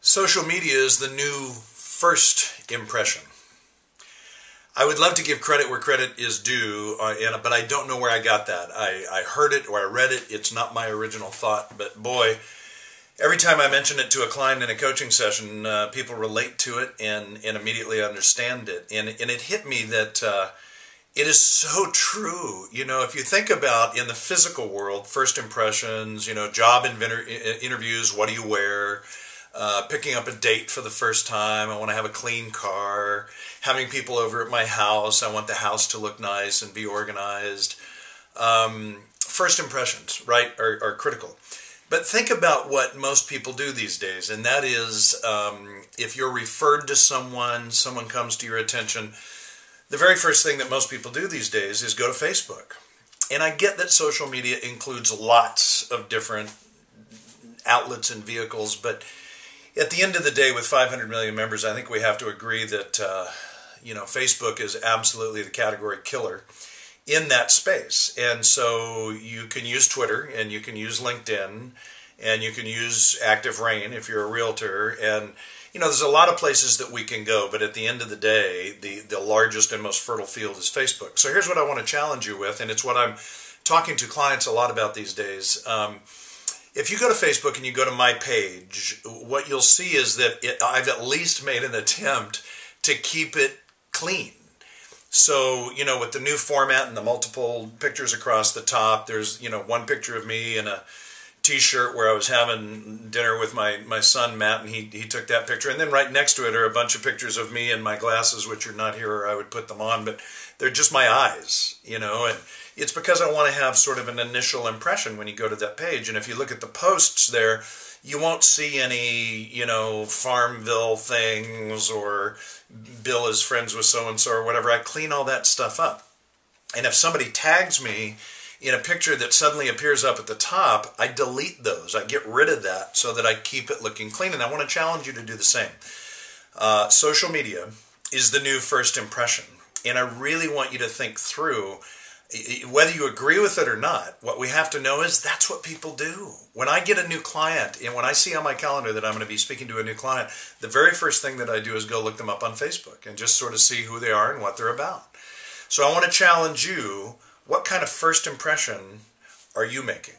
Social media is the new first impression. I would love to give credit where credit is due, but I don't know where I got that. I heard it or I read it. It's not my original thought, but boy, every time I mention it to a client in a coaching session, people relate to it and immediately understand it. And it hit me that it is so true. You know, if you think about in the physical world, first impressions, job interviews, what do you wear? Picking up a date for the first time, I want to have a clean car, having people over at my house, I want the house to look nice and be organized. First impressions, right, are critical. But think about what most people do these days, and that is if you're referred to someone comes to your attention, the very first thing that most people do these days is go to Facebook. And I get that social media includes lots of different outlets and vehicles, but at the end of the day, with 500 million members, I think we have to agree that Facebook is absolutely the category killer in that space. And so you can use Twitter, and you can use LinkedIn, and you can use Active Rain if you're a realtor. And there's a lot of places that we can go, but at the end of the day, the largest and most fertile field is Facebook. So here's what I want to challenge you with, and it's what I'm talking to clients a lot about these days. If you go to Facebook and you go to my page, what you'll see is that I've at least made an attempt to keep it clean. So, with the new format and the multiple pictures across the top, there's, one picture of me in a t-shirt where I was having dinner with my son, Matt, and he took that picture. And then right next to it are a bunch of pictures of me and my glasses, which are not here or I would put them on, but they're just my eyes, and it's because I want to have sort of an initial impression when you go to that page. And if you look at the posts there, you won't see any, Farmville things or Bill is friends with so-and-so or whatever. I clean all that stuff up. And if somebody tags me in a picture that suddenly appears up at the top, I delete those. I get rid of that so that I keep it looking clean. And I want to challenge you to do the same. Social media is the new first impression. And I really want you to think through, whether you agree with it or not, what we have to know is that's what people do. When I get a new client, and when I see on my calendar that I'm going to be speaking to a new client, the very first thing that I do is go look them up on Facebook and just sort of see who they are and what they're about. So I want to challenge you, what kind of first impression are you making?